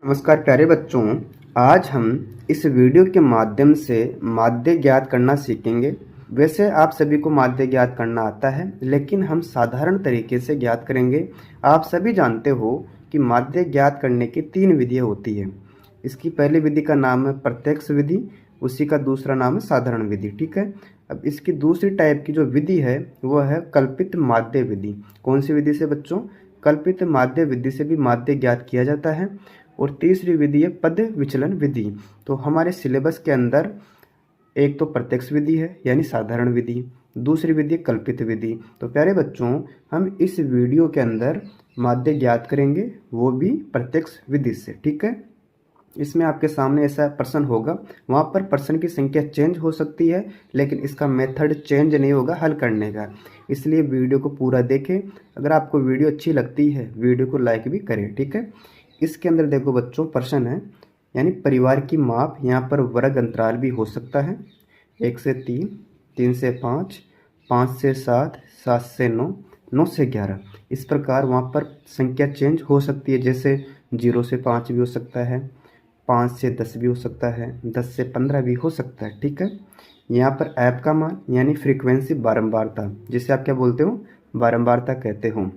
नमस्कार प्यारे बच्चों। आज हम इस वीडियो के माध्यम से माध्य ज्ञात करना सीखेंगे। वैसे आप सभी को माध्य ज्ञात करना आता है, लेकिन हम साधारण तरीके से ज्ञात करेंगे। आप सभी जानते हो कि माध्य ज्ञात करने की 3 विधियाँ होती है। इसकी पहली विधि का नाम है प्रत्यक्ष विधि, उसी का दूसरा नाम है साधारण विधि। ठीक है। अब इसकी दूसरी टाइप की जो विधि है वह है कल्पित माध्य विधि। कौन सी विधि से बच्चों? कल्पित माध्य विधि से भी माध्य ज्ञात किया जाता है। और तीसरी विधि है पद विचलन विधि। तो हमारे सिलेबस के अंदर एक तो प्रत्यक्ष विधि है यानी साधारण विधि, दूसरी विधि है कल्पित विधि। तो प्यारे बच्चों, हम इस वीडियो के अंदर माध्य ज्ञात करेंगे, वो भी प्रत्यक्ष विधि से। ठीक है। इसमें आपके सामने ऐसा प्रश्न होगा, वहाँ पर प्रश्न की संख्या चेंज हो सकती है, लेकिन इसका मेथड चेंज नहीं होगा हल करने का। इसलिए वीडियो को पूरा देखें। अगर आपको वीडियो अच्छी लगती है, वीडियो को लाइक भी करें। ठीक है। इसके अंदर देखो बच्चों, प्रश्न है यानी परिवार की माप। यहाँ पर वर्ग अंतराल भी हो सकता है, 1 से 3, 3 से 5, 5 से 7, 7 से 9, 9 से 11। इस प्रकार वहाँ पर संख्या चेंज हो सकती है, जैसे 0 से 5 भी हो सकता है, 5 से 10 भी हो सकता है, 10 से 15 भी हो सकता है। ठीक है। यहाँ पर ऐप का मान यानी फ्रीक्वेंसी, बारंबारता, जिसे आप क्या बोलते हो? बारंबारता कहते हो।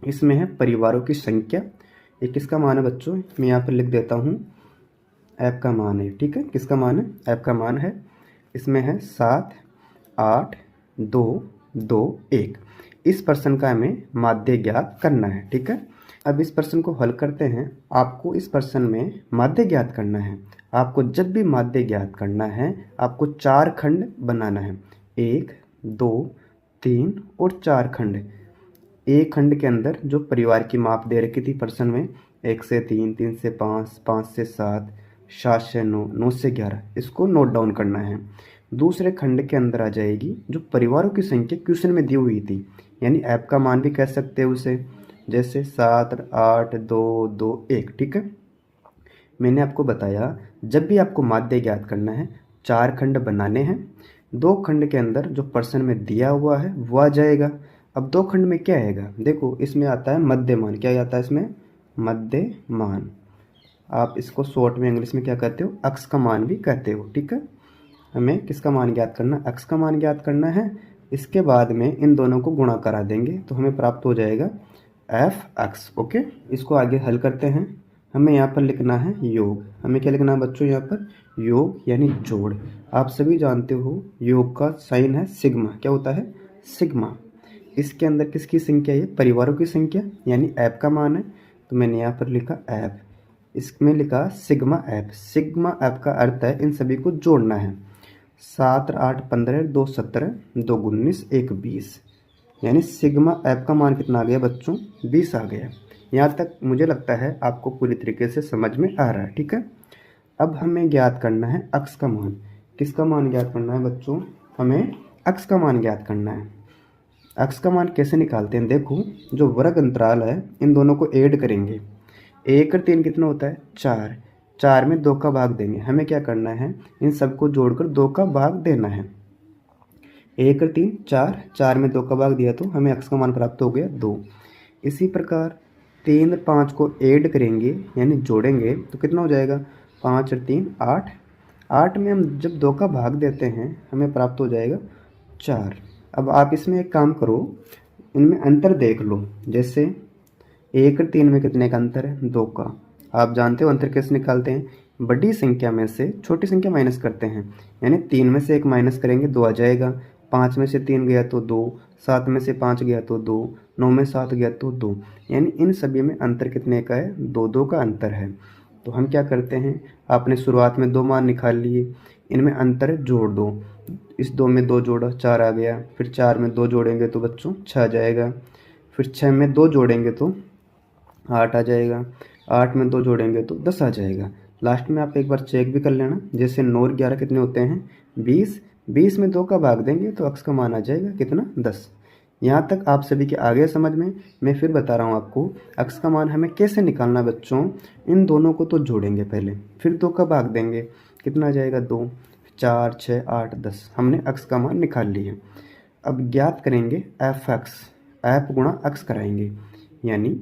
इसमें है परिवारों की संख्या। ये किसका मान है बच्चों? मैं यहाँ पर लिख देता हूँ, ऐप का मान है। ठीक है। किसका मान है? ऐप का मान है। इसमें है 7, 8, 2, 2, 1। इस प्रश्न का हमें माध्य ज्ञात करना है। ठीक है। अब इस प्रश्न को हल करते हैं। आपको इस प्रश्न में माध्य ज्ञात करना है। आपको जब भी माध्य ज्ञात करना है, आपको 4 खंड बनाना है। 1, 2, 3 और 4 खंड। एक खंड के अंदर जो परिवार की माप दे रखी थी प्रश्न में, 1 से 3, 3 से 5, 5 से 7, 7 से 9, 9 से 11, इसको नोट डाउन करना है। दूसरे खंड के अंदर आ जाएगी जो परिवारों की संख्या क्वेश्चन में दी हुई थी, यानी ऐप का मान भी कह सकते हैं उसे, जैसे 7, 8, 2, 2, 1। ठीक है। मैंने आपको बताया जब भी आपको माध्य ज्ञात करना है, 4 खंड बनाने हैं। 2 खंड के अंदर जो प्रश्न में दिया हुआ है वो आ जाएगा। अब 2 खंड में क्या आएगा? देखो, इसमें आता है मध्यमान। क्या आता है इसमें? मध्यमान। आप इसको शॉर्ट में इंग्लिश में क्या कहते हो? अक्ष का मान भी कहते हो। ठीक है। हमें किसका मान ज्ञात करना? अक्ष का मान ज्ञात करना है। इसके बाद में इन दोनों को गुणा करा देंगे तो हमें प्राप्त हो जाएगा एफ अक्ष। ओके। इसको आगे हल करते हैं। हमें यहाँ पर लिखना है योग। हमें क्या लिखना है बच्चों? यहाँ पर योग यानी जोड़। आप सभी जानते हो योग का साइन है सिग्मा। क्या होता है? सिग्मा। इसके अंदर किसकी संख्या है? परिवारों की संख्या, यानी ऐप का मान है। तो मैंने यहाँ पर लिखा ऐप, इसमें लिखा सिग्मा ऐप। सिग्मा ऐप का अर्थ है इन सभी को जोड़ना है। 7, 8, 15, 2, 17, 2, 19, 1, 20, यानी सिग्मा ऐप का मान कितना आ गया बच्चों? 20 आ गया। यहाँ तक मुझे लगता है आपको पूरी तरीके से समझ में आ रहा है। ठीक है। अब हमें ज्ञात करना है अक्ष का मान। किसका मान ज्ञात करना है बच्चों? हमें अक्ष का मान ज्ञात करना है। अक्ष का मान कैसे निकालते हैं? देखो, जो वर्ग अंतराल है इन दोनों को ऐड करेंगे। 1 और 3 कितना होता है? 4। 4 में 2 का भाग देंगे। हमें क्या करना है? इन सबको जोड़कर 2 का भाग देना है। 1 और 3, 4, 4 में 2 का भाग दिया तो हमें अक्ष का मान प्राप्त हो गया 2। इसी प्रकार 3 और 5 को ऐड करेंगे यानी जोड़ेंगे तो कितना हो जाएगा? 5 और 3, 8। 8 में हम जब 2 का भाग देते हैं हमें प्राप्त हो जाएगा 4। अब आप इसमें एक काम करो, इनमें अंतर देख लो। जैसे 1 और 3 में कितने का अंतर है? 2 का। आप जानते हो अंतर कैसे निकालते हैं? बड़ी संख्या में से छोटी संख्या माइनस करते हैं, यानी 3 में से 1 माइनस करेंगे 2 आ जाएगा। 5 में से 3 गया तो 2, 7 में से 5 गया तो 2, 9 में 7 गया तो 2, यानी इन सभी में अंतर कितने का है? 2, 2 का अंतर है। तो हम क्या करते हैं, आपने शुरुआत में 2 मान निकाल लिए, इनमें अंतर जोड़ दो। इस 2 में 2 जोड़ा 4 आ गया। फिर 4 में 2 जोड़ेंगे तो बच्चों 6 आ जाएगा। फिर 6 में 2 जोड़ेंगे तो 8 आ जाएगा। 8 में 2 जोड़ेंगे तो 10 आ जाएगा। लास्ट में आप एक बार चेक भी कर लेना, जैसे 9 और 11 कितने होते हैं? 20। 20 में 2 का भाग देंगे तो अक्ष का मान आ जाएगा कितना? 10। यहाँ तक आप सभी के आगे समझ में। मैं फिर बता रहा हूँ आपको अक्ष का मान हमें कैसे निकालना है बच्चों। इन दोनों को तो जोड़ेंगे पहले, फिर 2 का भाग देंगे, कितना आ जाएगा? 2, 4, 6, 8, 10। हमने अक्ष का मान निकाल लिया। अब ज्ञात करेंगे एफ अक्ष। ऐप गुणा अक्ष कराएंगे, यानी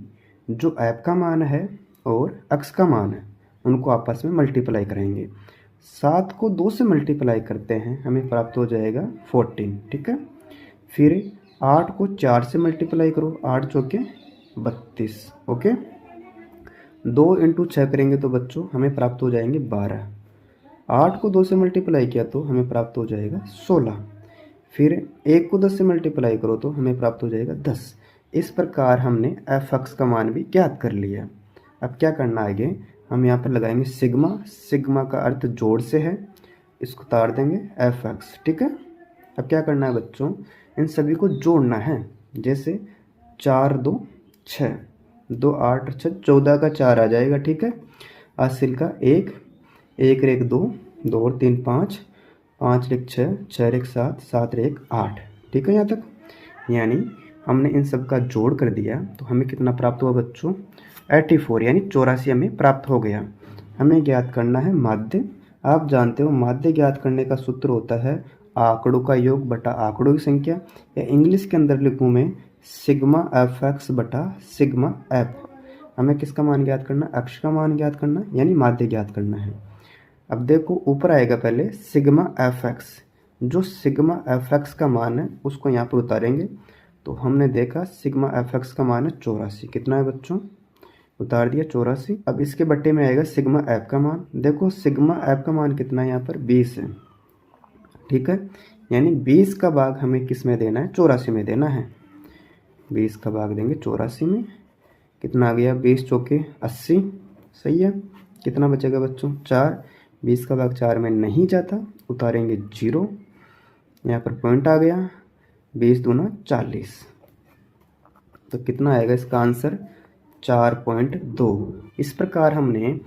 जो ऐप का मान है और अक्ष का मान है उनको आपस में मल्टीप्लाई करेंगे। 7 को 2 से मल्टीप्लाई करते हैं, हमें प्राप्त हो जाएगा 14, ठीक है। फिर 8 को 4 से मल्टीप्लाई करो, 8 चौके 32, ओके। 2 इंटू 6 करेंगे तो बच्चों हमें प्राप्त हो जाएंगे 12। 8 को 2 से मल्टीप्लाई किया तो हमें प्राप्त हो जाएगा 16। फिर 1 को 10 से मल्टीप्लाई करो तो हमें प्राप्त हो जाएगा 10। इस प्रकार हमने एफ एक्स का मान भी ज्ञात कर लिया। अब क्या करना है आगे, हम यहाँ पर लगाएंगे सिग्मा। सिग्मा का अर्थ जोड़ से है, इसको तार देंगे एफ एक्स, ठीक है। अब क्या करना है बच्चों, इन सभी को जोड़ना है। जैसे 4 2 6, 2 8 6 14 का 4 आ जाएगा, ठीक है। हासिल का 1 1 एक 2 2 और 3 5 5 एक 6 6 एक 7 7 एक 8, ठीक है। यहाँ तक यानी हमने इन सब का जोड़ कर दिया तो हमें कितना प्राप्त हुआ बच्चों, 84 यानी 84 हमें प्राप्त हो गया। हमें ज्ञात करना है माध्य। आप जानते हो माध्य ज्ञात करने का सूत्र होता है आंकड़ों का योग बटा आंकड़ों की संख्या, या इंग्लिश के अंदर लिखूँ मैं सिग्मा एफ एक्स बटा सिग्मा एफ। हमें किसका मान ज्ञात करना, अक्ष का मान ज्ञात करना, यानी माध्य ज्ञात करना है। अब देखो ऊपर आएगा पहले सिग्मा एफ एक्स, जो सिग्मा एफ एक्स का मान है उसको यहाँ पर उतारेंगे तो हमने देखा सिग्मा एफ एक्स का मान है 84। कितना है बच्चों, उतार दिया 84। अब इसके बट्टे में आएगा सिग्मा एफ का मान। देखो सिग्मा एफ का मान कितना है यहाँ पर 20 है, ठीक है। यानी 20 का भाग हमें किस में देना है, 84 में देना है। 20 का भाग देंगे 84 में, कितना आ गया 20 चौके 80, सही है। कितना बचेगा बच्चों 4, 20 का भाग 4 में नहीं जाता, उतारेंगे 0, यहाँ पर पॉइंट आ गया, 20 दूना 40। तो कितना आएगा इसका आंसर 4.2। इस प्रकार हमने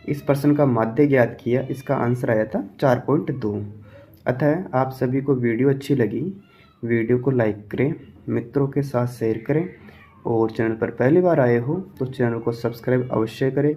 इस प्रश्न का माध्य ज्ञात किया, इसका आंसर आया था 4.2। अतः आप सभी को वीडियो अच्छी लगी, वीडियो को लाइक करें, मित्रों के साथ शेयर करें, और चैनल पर पहली बार आए हो तो चैनल को सब्सक्राइब अवश्य करें।